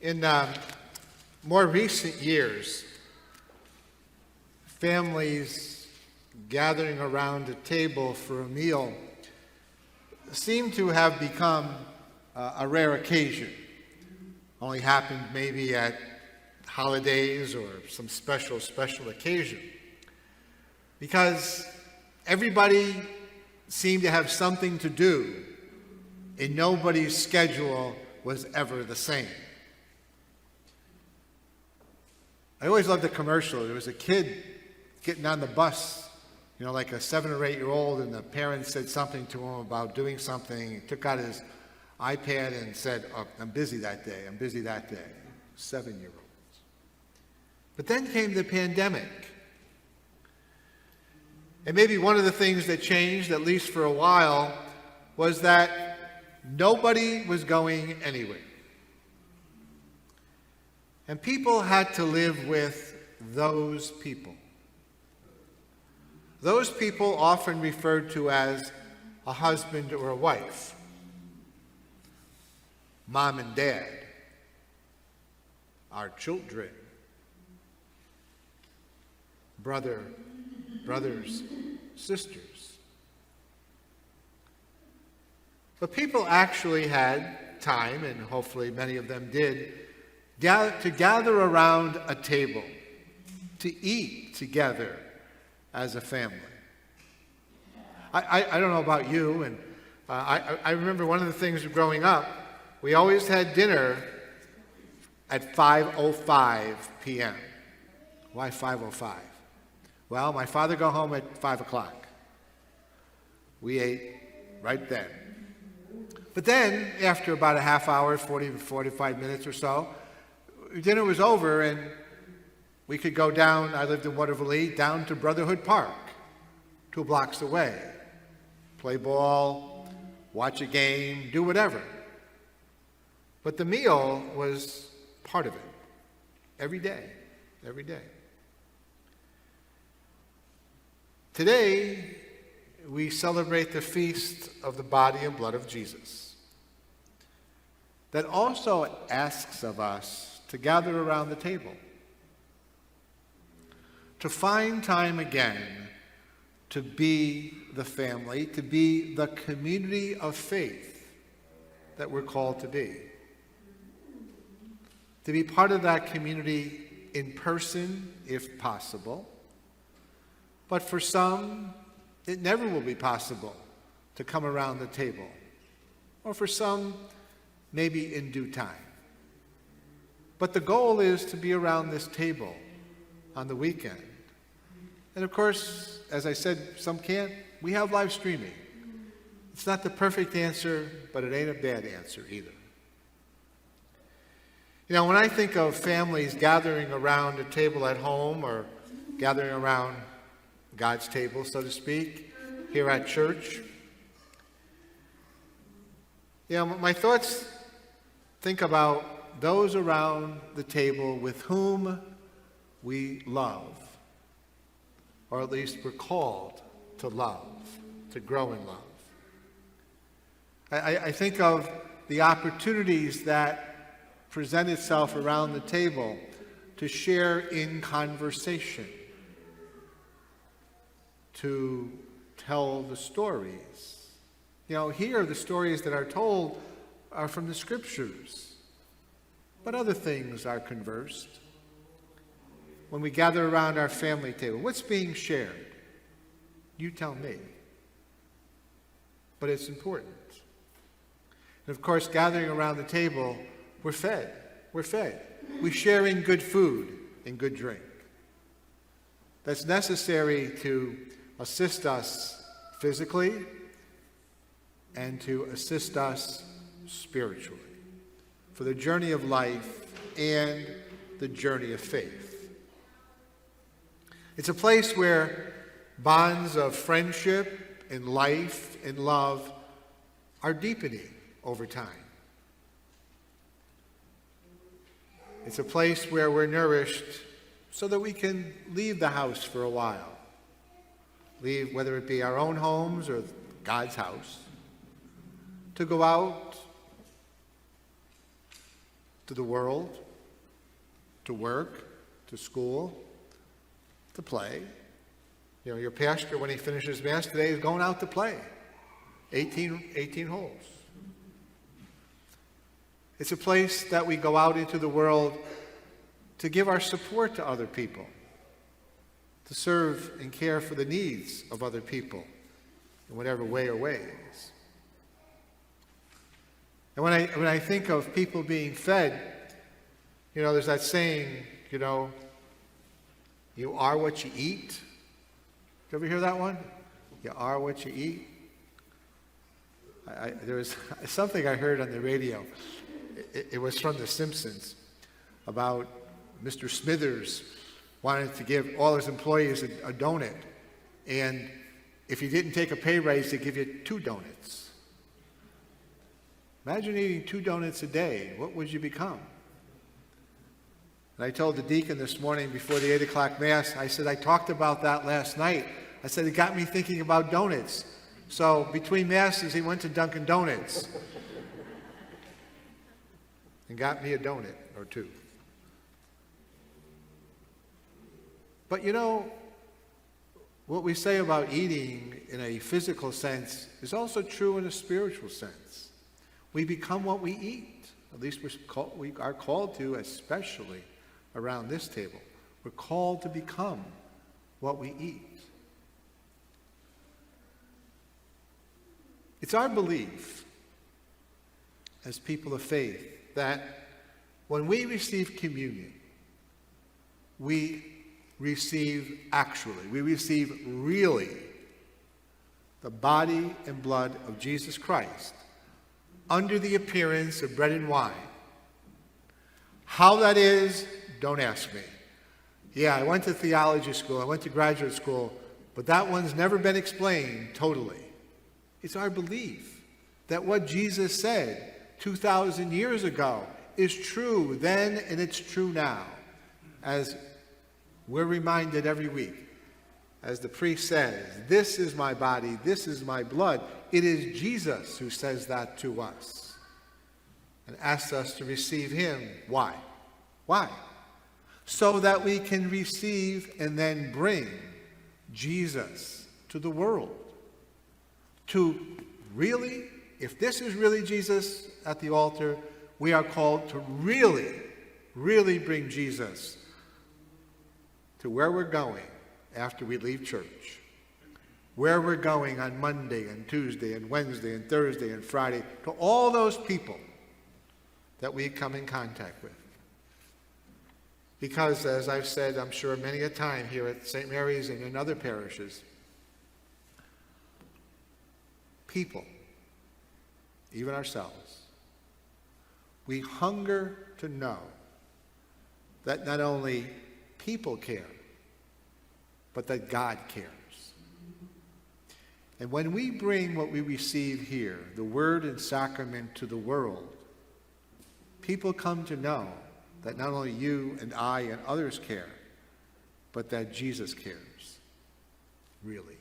In more recent years, families gathering around a table for a meal seem to have become a rare occasion. Only happened maybe at holidays or some special occasion. Because everybody seemed to have something to do, and nobody's schedule was ever the same. I always loved the commercial. There was a kid getting on the bus, like a 7 or 8-year-old, and the parents said something to him about doing something. He took out his iPad and said, "Oh, I'm busy that day. 7-year-olds. But then came the pandemic. And maybe one of the things that changed, at least for a while, was that nobody was going anywhere. And people had to live with those people. Those people often referred to as a husband or a wife, mom and dad, our children, brothers, sisters. But people actually had time, and hopefully many of them did, to gather around a table, to eat together as a family. I don't know about you, and I remember one of the things growing up, we always had dinner at 5:05 p.m. Why 5:05? Well, my father got home at 5 o'clock. We ate right then. But then, after about a half hour, 45 minutes or so, dinner was over and we could go down, I lived in Waterville, down to Brotherhood Park, 2 blocks away. Play ball, watch a game, do whatever. But the meal was part of it. Every day. Today, we celebrate the feast of the body and blood of Jesus. That also asks of us to gather around the table, to find time again to be the family, to be the community of faith that we're called to be part of that community in person, if possible. But for some, it never will be possible to come around the table. Or for some, maybe in due time. But the goal is to be around this table on the weekend. And of course, as I said, some can't. We have live streaming. It's not the perfect answer, but it ain't a bad answer either. When I think of families gathering around a table at home or gathering around God's table, so to speak, here at church, my thoughts think about those around the table with whom we love, or at least we're called to love, to grow in love. I think of the opportunities that present itself around the table to share in conversation, to tell the stories. Here the stories that are told are from the scriptures, but other things are conversed. When we gather around our family table, what's being shared? You tell me. But it's important. And of course, gathering around the table, we're fed. We share in good food and good drink. That's necessary to assist us physically and to assist us spiritually for the journey of life and the journey of faith. It's a place where bonds of friendship and life and love are deepening over time. It's a place where we're nourished so that we can leave the house for a while. Leave, whether it be our own homes or God's house, to go out, to the world, to work, to school, to play. You know, your pastor, when he finishes Mass today, is going out to play. 18 holes. It's a place that we go out into the world to give our support to other people, to serve and care for the needs of other people in whatever way or ways. And when I think of people being fed, you know, there's that saying, you know, you are what you eat. Did you ever hear that one? You are what you eat. There was something I heard on the radio. It was from The Simpsons about Mr. Smithers wanted to give all his employees a donut. And if you didn't take a pay raise, they'd give you 2 donuts. Imagine eating 2 donuts a day. What would you become? And I told the deacon this morning before the 8 o'clock Mass, I said, I talked about that last night. I said, it got me thinking about donuts. So between Masses, he went to Dunkin' Donuts and got me a donut or 2. But you know, what we say about eating in a physical sense is also true in a spiritual sense. We become what we eat. At least we are called to, especially around this table. We're called to become what we eat. It's our belief as people of faith that when we receive communion, we receive really the body and blood of Jesus Christ under the appearance of bread and wine. How that is, don't ask me. Yeah, I went to theology school, I went to graduate school, but that one's never been explained totally. It's our belief that what Jesus said 2,000 years ago is true then and it's true now. As we're reminded every week, as the priest says, this is my body, this is my blood. It is Jesus who says that to us and asks us to receive him. Why? Why? So that we can receive and then bring Jesus to the world. To really, if this is really Jesus at the altar, we are called to really bring Jesus to where we're going after we leave church. Where we're going on Monday and Tuesday and Wednesday and Thursday and Friday, to all those people that we come in contact with. Because, as I've said, I'm sure many a time here at St. Mary's and in other parishes, people, even ourselves, we hunger to know that not only people care, but that God cares. And when we bring what we receive here, the Word and Sacrament, to the world, people come to know that not only you and I and others care, but that Jesus cares, really.